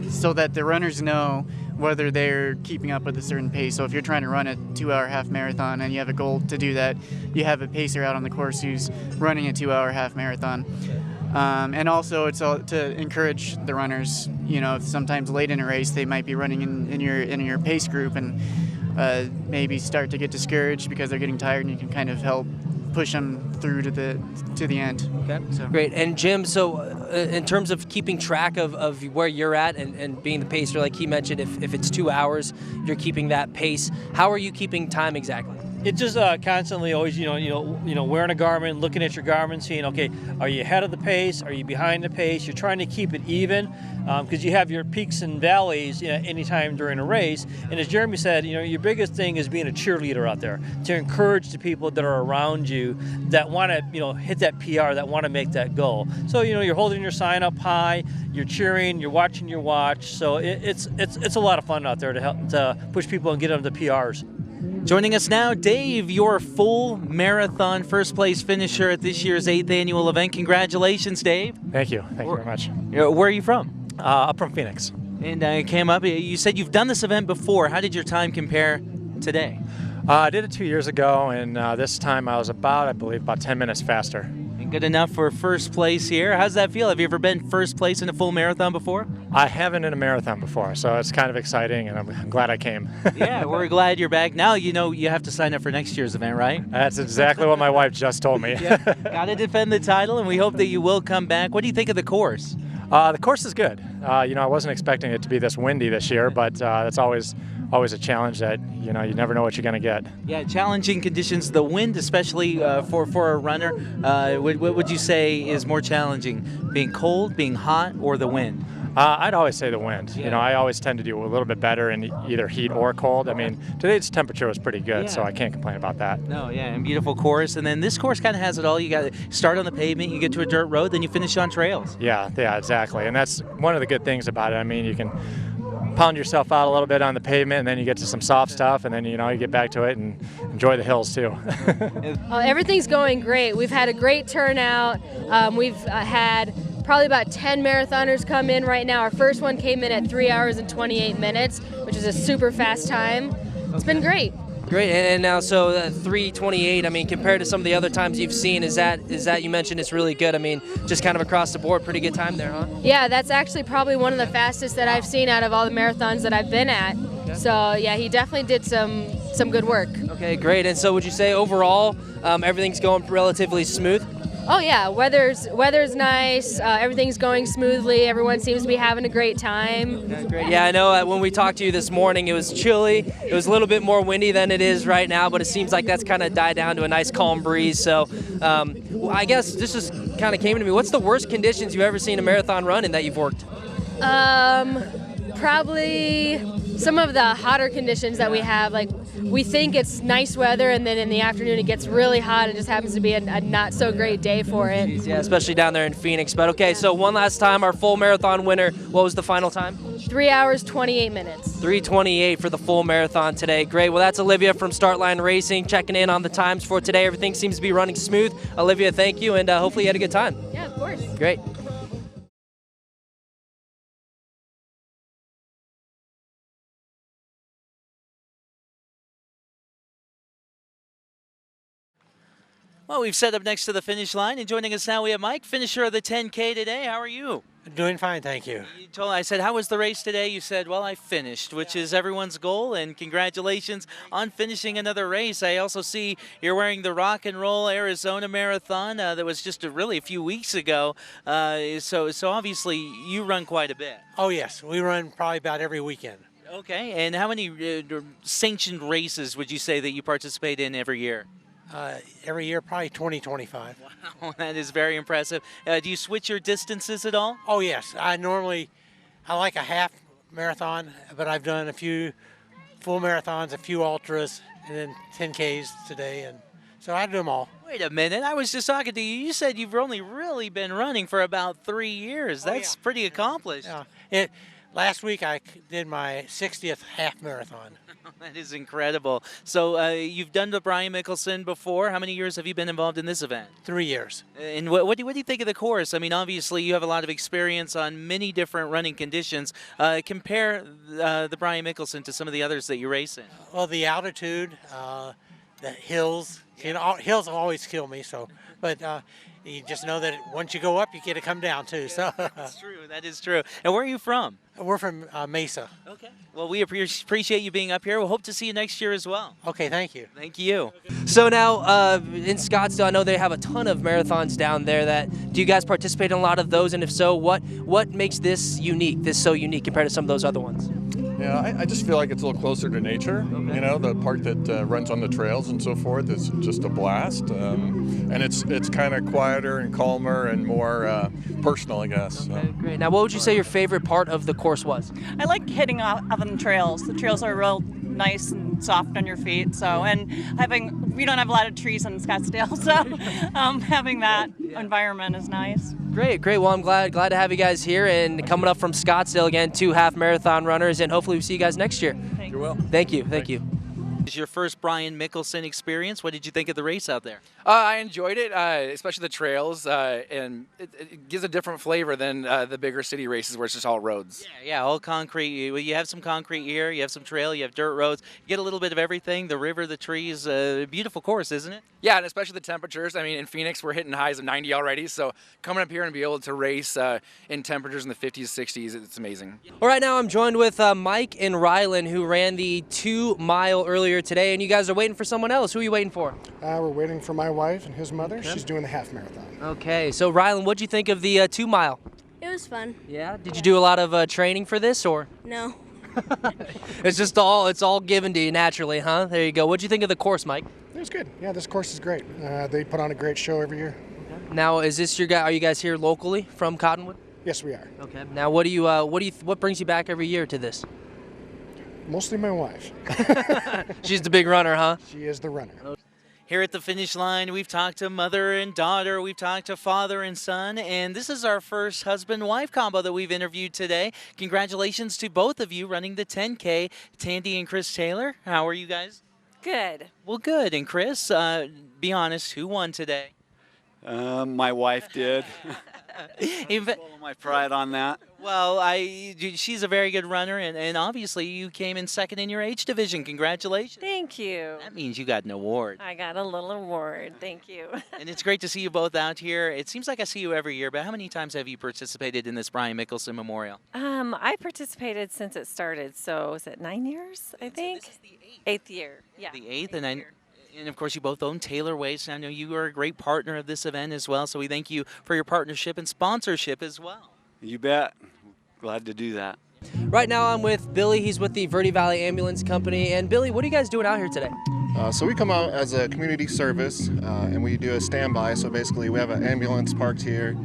so that the runners know whether they're keeping up with a certain pace. So if you're trying to run a 2-hour half marathon and you have a goal to do that, you have a pacer out on the course who's running a 2-hour half marathon. And also it's to encourage the runners. You know, sometimes late in a race they might be running in your pace group and maybe start to get discouraged because they're getting tired, and you can kind of help push them through to the end. Okay. So. Great. And Jim, so in terms of keeping track of where you're at and being the pacer, like he mentioned, if it's 2 hours, you're keeping that pace. How are you keeping time exactly? It's just constantly always, wearing a garment, looking at your garment, seeing, okay, are you ahead of the pace? Are you behind the pace? You're trying to keep it even because you have your peaks and valleys anytime during a race. And as Jeremy said, your biggest thing is being a cheerleader out there to encourage the people that are around you that want to, hit that PR, that want to make that goal. So, you're holding your sign up high, you're cheering, you're watching your watch. So it's a lot of fun out there to help to push people and get them to PRs. Joining us now, Dave, your full marathon first place finisher at this year's 8th annual event. Congratulations, Dave. Thank you very much. Where are you from? Up from Phoenix. And came up, you said you've done this event before. How did your time compare today? I did it 2 years ago, and this time I was I believe, about 10 minutes faster. And good enough for first place here. How's that feel? Have you ever been first place in a full marathon before? I haven't in a marathon before, so it's kind of exciting, and I'm glad I came. Yeah, we're glad you're back. Now you have to sign up for next year's event, right? That's exactly what my wife just told me. Yeah, got to defend the title, and we hope that you will come back. What do you think of the course? The course is good. I wasn't expecting it to be this windy this year, but it's always a challenge that you never know what you're going to get. Yeah, challenging conditions. The wind, especially for a runner, what would you say is more challenging? Being cold, being hot, or the wind? I'd always say the wind. Yeah. I always tend to do a little bit better in either heat or cold. I mean, today's temperature was pretty good, so I can't complain about that. No, yeah, and beautiful course. And then this course kind of has it all. You got to start on the pavement, you get to a dirt road, then you finish on trails. Yeah, exactly. And that's one of the good things about it. I mean, you can pound yourself out a little bit on the pavement, and then you get to some soft stuff, and then you get back to it and enjoy the hills too. Everything's going great. We've had a great turnout. We've had probably about 10 marathoners come in right now. Our first one came in at 3 hours and 28 minutes, which is a super fast time. It's been great. Great, and now so 3:28. I mean, compared to some of the other times you've seen, is that you mentioned it's really good? I mean, just kind of across the board, pretty good time there, huh? Yeah, that's actually probably one of the fastest that I've seen out of all the marathons that I've been at. Okay. So yeah, he definitely did some good work. Okay, great. And so would you say overall everything's going relatively smooth? Oh yeah, weather's nice. Everything's going smoothly. Everyone seems to be having a great time. That's great. Yeah, I know when we talked to you this morning, it was chilly. It was a little bit more windy than it is right now, but it seems like that's kind of died down to a nice calm breeze. So I guess this just kind of came to me. What's the worst conditions you've ever seen a marathon run in that you've worked? Probably some of the hotter conditions that we have. Like, we think it's nice weather, and then in the afternoon it gets really hot. It just happens to be a not so great day for it. Yeah, especially down there in Phoenix. But okay, so one last time, our full marathon winner, what was the final time? 3 hours, 28 minutes. 3:28 for the full marathon today. Great. Well, that's Olivia from Startline Racing checking in on the times for today. Everything seems to be running smooth. Olivia, thank you, and hopefully you had a good time. Yeah, of course. Great. Well, we've set up next to the finish line, and joining us now we have Mike, finisher of the 10K today. How are you? Doing fine, thank you. I said, how was the race today? You said, well, I finished, which is everyone's goal, and congratulations on finishing another race. I also see you're wearing the Rock and Roll Arizona Marathon that was just really a few weeks ago. So obviously you run quite a bit. Oh, yes. We run probably about every weekend. Okay, and how many sanctioned races would you say that you participate in every year? Every year, probably 20, 25. Wow, that is very impressive. Do you switch your distances at all? Oh, yes. I like a half marathon, but I've done a few full marathons, a few ultras, and then 10Ks today, and so I do them all. Wait a minute. I was just talking to you. You said you've only really been running for about 3 years. That's pretty accomplished. Yeah. Last week, I did my 60th half marathon. That is incredible. So you've done the Brian Mickelson before. How many years have you been involved in this event? 3 years. And what do you think of the course? I mean, obviously you have a lot of experience on many different running conditions. Compare the Brian Mickelson to some of the others that you race in. Well, the altitude, the hills. Hills always kill me. So, but you just know that once you go up, you get to come down too. So That's true. That is true. And where are you from? we're from Mesa. Okay. Well, we appreciate you being up here. We'll hope to see you next year as well. Okay, thank you. Thank you. So now in Scottsdale, I know they have a ton of marathons down there. Do you guys participate in a lot of those? And if so, what makes this unique? This so unique compared to some of those other ones? Yeah, I just feel like it's a little closer to nature. You know, the part that runs on the trails and so forth is just a blast, and it's kind of quieter and calmer and more personal, I guess. Okay, great. Now, what would you say your favorite part of the course was? I like hitting off on the trails. The trails are real nice and soft on your feet. So, and we don't have a lot of trees in Scottsdale, so having that environment is nice. Great. Well, I'm glad to have you guys here and coming up from Scottsdale again, 2 half marathon runners, and hopefully we see you guys next year. You will. Thank you. Is your first Brian Mickelson experience? What did you think of the race out there? I enjoyed it, especially the trails, and it gives a different flavor than the bigger city races where it's just all roads. Yeah, all concrete. You have some concrete here, you have some trail, you have dirt roads. You get a little bit of everything, the river, the trees. Beautiful course, isn't it? Yeah, and especially the temperatures. I mean, in Phoenix, we're hitting highs of 90 already, so coming up here and be able to race in temperatures in the 50s, 60s, it's amazing. All right, now I'm joined with Mike and Rylan, who ran the 2 mile earlier today, and you guys are waiting for someone else. Who are you waiting for? We're waiting for my wife and his mother. Okay. She's doing the half marathon. Okay, so Rylan, what'd you think of the 2 mile? It was fun. Yeah? Did you do a lot of training for this, or? No. It's all given to you naturally, huh? There you go. What'd you think of the course, Mike? It was good. Yeah, this course is great. They put on a great show every year. Now, is this your guy? Are you guys here locally from Cottonwood? Yes, we are. Okay. Now, what brings you back every year to this? Mostly my wife. She's the big runner, huh? She is the runner. Here at the finish line, we've talked to mother and daughter, we've talked to father and son, and this is our first husband-wife combo that we've interviewed today. Congratulations to both of you running the 10K. Tandy and Chris Taylor, how are you guys? Good. Well, good. And Chris, be honest, who won today? My wife did. Even, Follow my pride on that. Well, she's a very good runner, and obviously you came in second in your age division. Congratulations. Thank you. That means you got an award. I got a little award. Thank you. And it's great to see you both out here. It seems like I see you every year, but how many times have you participated in this Brian Mickelson Memorial? I participated since it started, so is it 9 years, I think? So this is the 8th year, yeah. The 8th, and of course you both own Taylor Waste, and I know you are a great partner of this event as well, so we thank you for your partnership and sponsorship as well. You bet. Glad to do that. Right now I'm with Billy. He's with the Verde Valley Ambulance Company. And Billy, what are you guys doing out here today? So we come out as a community service, and we do a standby. So basically we have an ambulance parked here.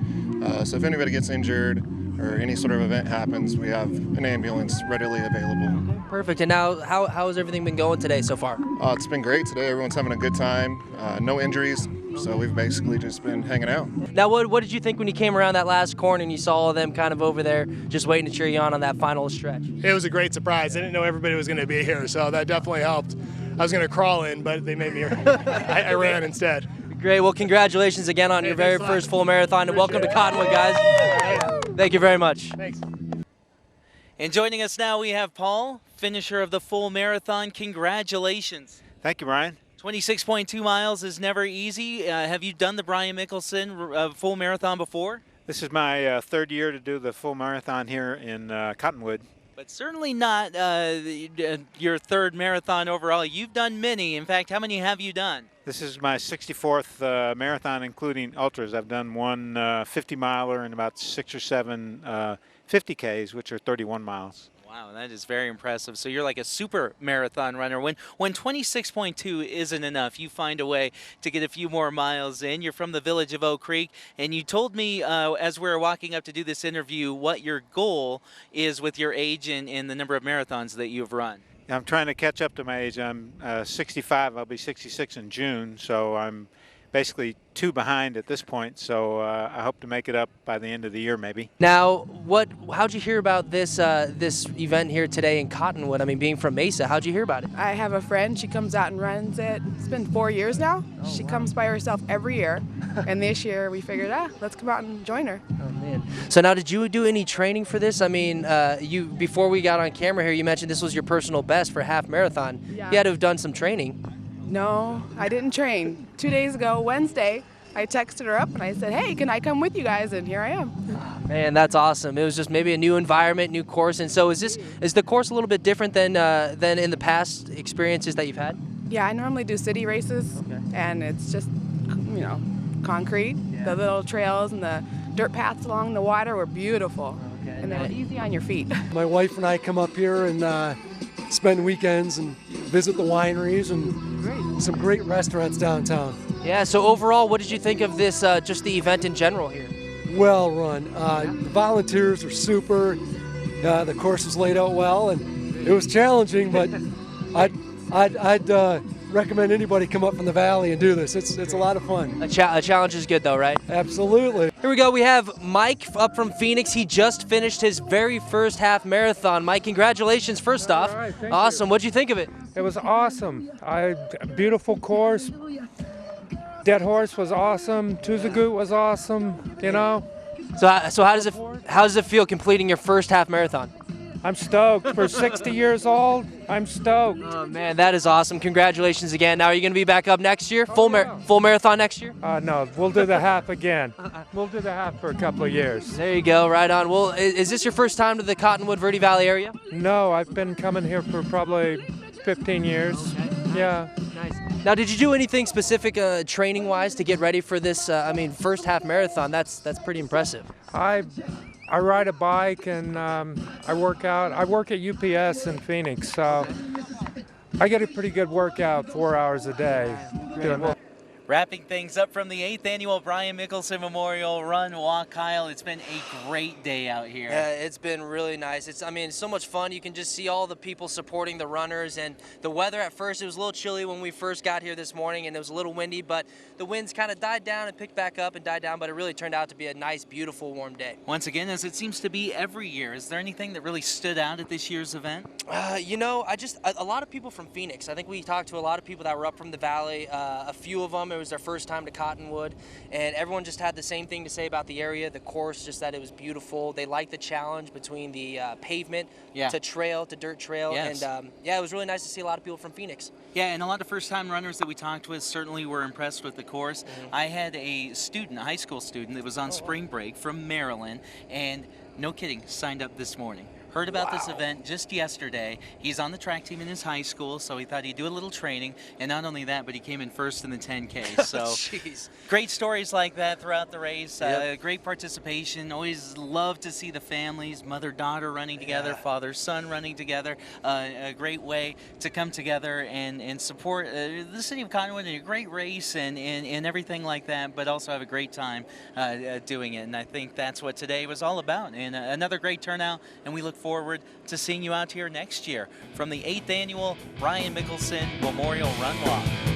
So if anybody gets injured or any sort of event happens, we have an ambulance readily available. Okay, perfect. And now, how has everything been going today so far? It's been great today. Everyone's having a good time. No injuries. So we've basically just been hanging out. Now, what did you think when you came around that last corner and you saw all of them kind of over there just waiting to cheer you on that final stretch? It was a great surprise. I didn't know everybody was going to be here, so that definitely helped. I was going to crawl in, but they made me. I ran instead. Great. Well, congratulations again on your very first full marathon, and welcome to Cottonwood, guys. Thank you very much. Thanks. And joining us now, we have Paul, finisher of the full marathon. Congratulations. Thank you, Brian. 26.2 miles is never easy. Have you done the Brian Mickelson full marathon before? This is my third year to do the full marathon here in Cottonwood. But certainly not your third marathon overall. You've done many. In fact, how many have you done? This is my 64th marathon, including ultras. I've done one 50-miler and about 6 or 7 50Ks, which are 31 miles. Wow, that is very impressive. So you're like a super marathon runner. When 26.2 isn't enough, you find a way to get a few more miles in. You're from the village of Oak Creek, and you told me as we were walking up to do this interview what your goal is with your age and the number of marathons that you've run. I'm trying to catch up to my age. I'm 65. I'll be 66 in June, so I'm basically 2 behind at this point, so I hope to make it up by the end of the year, maybe. Now, how'd you hear about this this event here today in Cottonwood? I mean, being from Mesa, how'd you hear about it? I have a friend. She comes out and runs it. It's been 4 years now. She comes by herself every year, and this year we figured, let's come out and join her. Oh man! So now, did you do any training for this? I mean, before we got on camera here, you mentioned this was your personal best for half marathon. Yeah. You had to have done some training. No, I didn't train. 2 days ago, Wednesday, I texted her up and I said, hey, can I come with you guys? And here I am. Man, that's awesome. It was just maybe a new environment, new course. And so is the course a little bit different than in the past experiences that you've had? Yeah, I normally do city races, and it's just, concrete. The little trails and the dirt paths along the water were beautiful, and they're easy on your feet. My wife and I come up here and spend weekends and visit the wineries and some great restaurants downtown. Yeah, so overall, what did you think of this, just the event in general here? Well run. The volunteers are super. The course was laid out well, and it was challenging, but I'd recommend anybody come up from the valley and do this. It's a lot of fun. A challenge is good though, right? Absolutely. Here we go. We have Mike up from Phoenix. He just finished his very first half marathon. Mike, congratulations first off. All right, thank awesome. you. What'd you think of it? It was awesome. Beautiful course. Dead Horse was awesome. Tuzagut was awesome. So how does it feel completing your first half marathon? I'm stoked. For 60 years old, I'm stoked. Oh man, that is awesome. Congratulations again. Now, are you going to be back up next year? Full marathon next year? No, we'll do the half again. We'll do the half for a couple of years. There you go. Right on. Well, is this your first time to the Cottonwood Verde Valley area? No, I've been coming here for probably 15 years. Okay. Yeah. Nice. Now, did you do anything specific training-wise to get ready for this, first half marathon? That's pretty impressive. I ride a bike and I work out. I work at UPS in Phoenix, so I get a pretty good workout 4 hours a day doing that. Wrapping things up from the 8th annual Brian Mickelson Memorial Run Walk, Kyle. It's been a great day out here. Yeah, it's been really nice. It's so much fun. You can just see all the people supporting the runners, and the weather at first, it was a little chilly when we first got here this morning, and it was a little windy, but the winds kind of died down and picked back up and died down, but it really turned out to be a nice, beautiful, warm day. Once again, as it seems to be every year, is there anything that really stood out at this year's event? A lot of people from Phoenix. I think we talked to a lot of people that were up from the valley. A few of them, it was their first time to Cottonwood, and everyone just had the same thing to say about the area, the course, just that it was beautiful. They liked the challenge between the pavement to trail, to dirt trail, yes. And it was really nice to see a lot of people from Phoenix. Yeah, and a lot of first-time runners that we talked with certainly were impressed with the course. I had a high school student that was on spring break from Maryland, and no kidding, signed up this morning. Heard about this event just yesterday. He's on the track team in his high school, so he thought he'd do a little training. And not only that, but he came in first in the 10K. So great stories like that throughout the race. Great participation. Always love to see the families, mother-daughter running together, father-son running together. A great way to come together and support the city of Cottonwood in a great race and everything like that, but also have a great time doing it. And I think that's what today was all about. And another great turnout, and we look forward to seeing you out here next year from the 8th annual Brian Mickelson Memorial Run Walk.